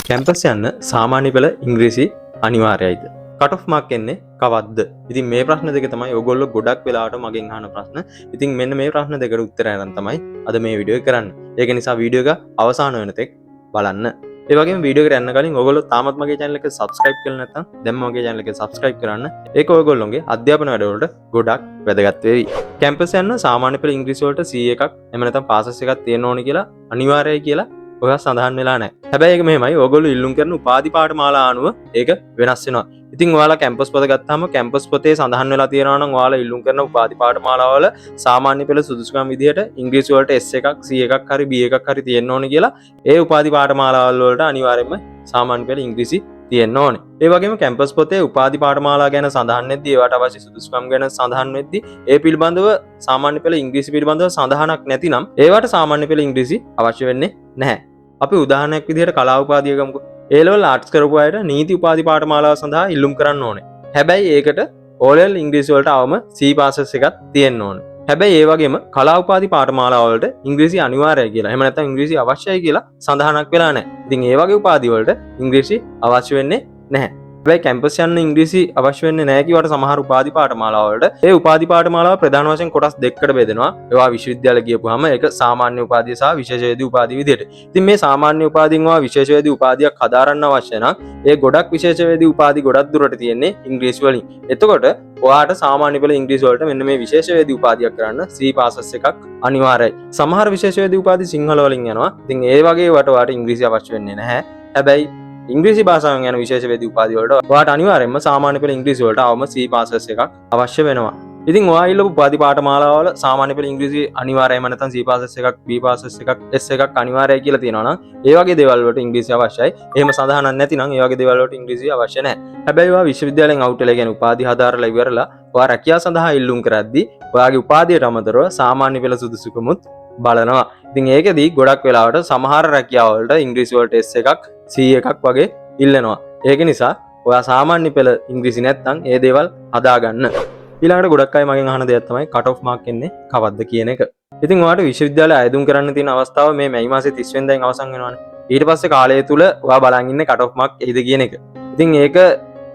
Campus යන්න සාමාන්‍ය පෙළ ඉංග්‍රීසි අනිවාර්යයිද? කට් ඔෆ් මාක් එන්නේ කවද්ද? ඉතින් මේ ප්‍රශ්න දෙක තමයි ඔයගොල්ලෝ ගොඩක් වෙලාවට මගෙන් අහන ප්‍රශ්න. ඉතින් මෙන්න මේ ප්‍රශ්න දෙකට උත්තර අරන් තමයි අද මේ වීඩියෝ එක කරන්නේ. ඒක නිසා වීඩියෝ එක අවසාන වෙනතෙක් බලන්න. ඒ වගේම වීඩියෝ එකට යන්න කලින් ඔයගොල්ලෝ තාමත් මගේ channel එක subscribe කරලා නැත්නම් දැන් මගේ channel එක subscribe කරන්න. ඒක ඔයගොල්ලෝගේ අධ්‍යාපන වැඩවලට ගොඩක් වැදගත් වෙයි. කැම්පස් යන්න සාමාන්‍ය පෙළ ඉංග්‍රීසි වලට C එකක් එහෙම නැත්නම් පාසස් එකක් තියෙන්න ඕනේ කියලා අනිවාර්යයි කියලා ඔයා සඳහන් වෙලා නැහැ. හැබැයි ඒක මෙහෙමයි. ඕගොල්ලෝ ඉල්ලුම් කරන උපාධි පාඨමාලා අනුව ඒක වෙනස් වෙනවා. ඉතින් ඔයාලා කැම්පස් පොත ගත්තාම කැම්පස් පොතේ සඳහන් වෙලා තියෙනවා නම් ඔයාලා ඉල්ලුම් කරන උපාධි පාඨමාලා වල සාමාන්‍ය පෙළ සුදුසුකම් විදිහට ඉංග්‍රීසි වලට S එකක්, C එකක් හරි B එකක් හරි තියෙන්න ඕනේ කියලා ඒ උපාධි පාඨමාලා වලට අනිවාර්යයෙන්ම සාමාන්‍ය පෙළ ඉංග්‍රීසි තියෙන්න ඕනේ. ඒ වගේම කැම්පස් පොතේ උපාධි පාඨමාලා ගැන සඳහන් වෙද්දී ඒවට අවශ්‍ය සුදුසුකම් ගැන සඳහන් වෙද්දී ඒ පිළිබඳව සාමාන්‍ය පෙළ ඉංග්‍රීසි පිළිබඳව සඳහනක් නැතිනම් ඒවට සාමාන්‍ය පෙළ ඉංග්‍රීසි අවශ්‍ය වෙන්නේ නැහැ. අපි උදාහරණයක් විදිහට කලා උපාධිය ගමුකෝ. A level arts කරපු අයට නීති උපාධි පාඨමාලාව සඳහා ඉල්ලුම් කරන්න ඕනේ. හැබැයි ඒකට O level ඉංග්‍රීසි වලට අවම C passes එකක් තියෙන්න ඕනේ. හැබැයි ඒ වගේම කලා උපාධි පාඨමාලාව වලට ඉංග්‍රීසි අනිවාර්යයි කියලා. එහෙම නැත්නම් ඉංග්‍රීසි අවශ්‍යයි කියලා සඳහනක් වෙලා නැහැ. ඉතින් ඒ වගේ උපාධි වලට ඉංග්‍රීසි අවශ්‍ය වෙන්නේ නැහැ. හැබැයි කැම්පස් යන්න ඉංග්‍රීසි අවශ්‍ය වෙන්නේ නැහැ කියවට සමහර උපාධි පාඨමාලා වලට ඒ උපාධි පාඨමාලාව ප්‍රධාන වශයෙන් කොටස් දෙකකට බෙදෙනවා. ඒවා විශ්වවිද්‍යාල ගියපුවාම ඒක සාමාන්‍ය උපාධිය සහ විශේෂවේදී උපාධි විදිහට. ඉතින් මේ සාමාන්‍ය උපාධියෙන් වා විශේෂවේදී උපාධියක් හදාරන්න අවශ්‍ය නම් ඒ ගොඩක් විශේෂවේදී උපාධි ගොඩක් දුරට තියෙන්නේ ඉංග්‍රීසි වලින්. එතකොට ඔයාට සාමාන්‍ය පෙළ ඉංග්‍රීසි වලට මෙන්න මේ විශේෂවේදී උපාධියක් කරන්න C passes එකක් අනිවාර්යයි. සමහර විශේෂවේදී උපාධි සිංහල වලින් යනවා. ඉතින් ඒ වගේ ඔයාට ඉංග්‍රීසි අවශ්‍ය වෙන්නේ නැහැ. හැබැයි ඉංග්‍රීසි භාෂාවෙන් යන විශේෂවේදී උපාධි වලට ඔයාට අනිවාර්යයෙන්ම සාමාන්‍ය පෙළ ඉංග්‍රීසි වලට අවම C passes එකක් අවශ්‍ය වෙනවා. ඉතින් ඔයා ඉල්ලපු උපාධි පාඨමාලාව වල සාමාන්‍ය පෙළ ඉංග්‍රීසි අනිවාර්යයෙන්ම නැත්නම් C passes එකක්, B passes එකක්, S එකක් අනිවාර්යයි කියලා තියෙනවා නම් ඒ වගේ දේවල් වලට ඉංග්‍රීසි අවශ්‍යයි. එහෙම සඳහනක් නැතිනම් ඒ වගේ දේවල් වලට ඉංග්‍රීසි අවශ්‍ය නැහැ. හැබැයි ඔයා විශ්වවිද්‍යාලයෙන් අවුට් වෙලා කියන්නේ උපාධි හදාරලා ඉවරලා ඔයා රැකියාව සඳහා ඉල්ලුම් කරද්දී ඔයාගේ උපාධියට අමතරව සාමාන්‍ය පෙළ සුදුසුකමුත් බලනවා. ඉතින් ඒකෙදී ගොඩක් වෙලාවට සමහර රැකියාව වලට ඉංග්‍රීසි වලට S එකක්, C එකක් වගේ ඉල්ලනවා. ඒක නිසා ඔයා සාමාන්‍ය පෙළ ඉංග්‍රීසි නැත්නම් ඒ දේවල් හදාගන්න. ඊළඟට ගොඩක් අය මගෙන් අහන දෙයක් තමයි කට් ඔෆ් මාක් එන්නේ කවද්ද කියන එක. ඉතින් ඔයාට විශ්වවිද්‍යාලය අයදුම් කරන්න තියෙන අවස්ථාව මේ මැයි මාසේ 30 වෙනිදාන් අවසන් වෙනවානේ. ඊට පස්සේ කාලය තුල ඔයා බලන් ඉන්නේ කට් ඔෆ් මාක් එයිද කියන එක. ඉතින් ඒක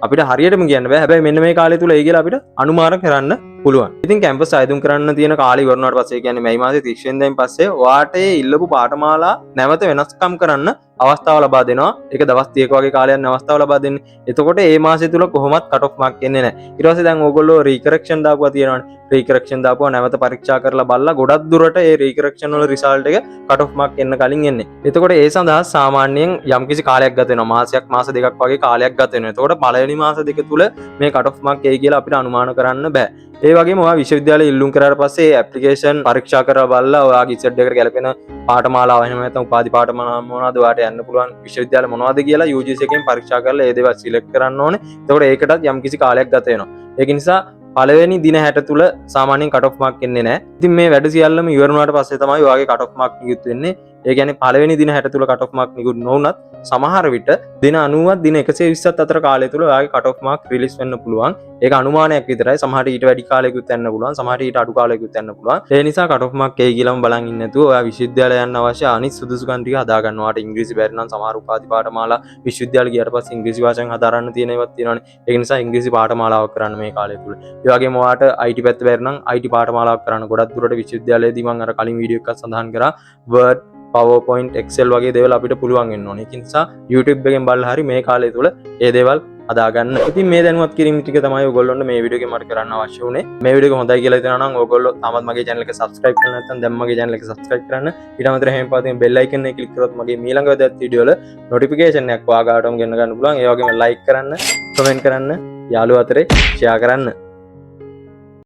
අපිට හරියටම කියන්න බෑ. හැබැයි මෙන්න මේ කාලය තුල එයි කියලා අපිට අනුමාන කරන්න පුළුවන්. ඉතින් කැම්පස් අයදුම් කරන්න තියෙන කාලය ඉවරනාට පස්සේ කියන්නේ මැයි මාසේ 30 වෙනිදාන් පස්සේ ඔයාට ඒ ඉල්ලපු පාඨමාලා නැවත වෙනස්කම් කරන්න අවස්ථාව ලබා දෙනවා. ඒක දවස් 30ක වගේ කාලයක් අවස්ථාව ලබා දෙන්නේ. එතකොට ඒ මාසය තුල කොහොමත් කට් ඔෆ් මාක් එන්නේ නැහැ. ඊට පස්සේ දැන් ඕගොල්ලෝ රීකරෙක්ෂන් දාපුවා තියෙනවානේ. රීකරෙක්ෂන් දාපුවා නැවත පරීක්ෂා කරලා බලලා ගොඩක් දුරට ඒ රීකරෙක්ෂන් වල රිසල්ට් එක කට් ඔෆ් මාක් එන්න කලින් එන්නේ. එතකොට ඒ සඳහා සාමාන්‍යයෙන් යම්කිසි කාලයක් ගත වෙනවා. මාසයක් මාස දෙකක් වගේ කාලයක් ගත වෙනවා. එතකොට පළවෙනි මාස දෙක තුල මේ කට් ඔෆ් මාක් එයි කියලා අපිට අනුමාන කරන්න බෑ. ඒ වගේම ඔයා විශ්වවිද්‍යාලයේ ඉල්ලුම් කරාට පස්සේ ඇප්ලිකේෂන් පරීක්ෂා කරලා බලලා ඔයාගේ ඉස්සෙඩ් එකට ගැලපෙන පාඨමාලාව එහෙම නැත්නම් උපාධි පාඨමාලාව මොනවද ඔයාට යන්න පුළුවන් විශ්වවිද්‍යාල මොනවද කියලා UGC එකෙන් පරීක්ෂා කරලා ඒ දේවල් සිලෙක්ට් කරන්න ඕනේ. එතකොට ඒකටත් යම්කිසි කාලයක් ගත වෙනවා. ඒක නිසා පළවෙනි දින 60 තුල සාමාන්‍යයෙන් කට් ඔෆ් මාක් එන්නේ නැහැ. ඉතින් මේ වැඩ සියල්ලම ඉවර වුණාට පස්සේ තමයි ඔයාගේ කට් ඔෆ් මාක් නිකුත් වෙන්නේ. ඒ කියන්නේ පළවෙනි දින 60 තුල කට් ඔෆ් මාක් නිකුත් නොවුනත් සමහර විට දින 90ත් දින 120ත් අතර කාලය තුල ඔයාගේ කට් ඔෆ් මාක් රිලීස් වෙන්න පුළුවන්. ඒක අනුමානයක් විතරයි. සමහරට ඊට වැඩි කාලයකට යන්න පුළුවන්. සමහරට ඊට අඩු කාලයකට යන්න පුළුවන්. ඒ නිසා කට් ඔෆ් මාක් එයි කියලාම බලන් ඉන්නේ නැතුව ඔයා විශ්වවිද්‍යාලය යන්න අවශ්‍ය අනිත් සුදුසුකම් ටික හදා ගන්න. ඔයාට ඉංග්‍රීසි බැරි නම් සමහර උපාධි පාඨමාලා විශ්වවිද්‍යාල ගියාට පස්සේ ඉංග්‍රීසි භාෂාවෙන් හදාරන්න තියෙන ඒවාත් තියෙනවානේ. ඒක නිසා ඉංග්‍රීසි පාඨමාලාවක් කරන්න මේ කාලය තුල. ඒ වගේම ඔයාට IT පැත්ත බැරි නම් IT පාඨමාලාවක් කරන්න ගොඩක් දුරට විශ්වවිද්‍යාලයේදී මම අර කලින් වීඩියෝ එකක් සඳහන් කරා Word, PowerPoint, Excel වගේ දේවල් අපිට පුළුවන් වෙන්න ඕනේ. ඒ නිසා YouTube එකෙන් බලලා හරි මේ කාලය තුල ඒ දේවල් හදාගන්න. ඉතින් මේ දැනුවත් කිරීම ටික තමයි ඔයගොල්ලොන්ට මේ වීඩියෝ එකේ මට කරන්න අවශ්‍ය වුණේ. මේ වීඩියෝ එක හොඳයි කියලා හිතනවා නම් ඔයගොල්ලෝ තාමත් මගේ channel එක subscribe කරලා නැත්නම් දැන් මගේ channel එක subscribe කරන්න. ඊට අමතරව හැම පාතින් bell icon එක click කරොත් මගේ ඊළඟ වැදගත් වීඩියෝ වල notification එකක් ඔයාගාටම ගෙන්න ගන්න පුළුවන්. ඒ වගේම like කරන්න, comment කරන්න, යාළුවෝ අතරේ share කරන්න.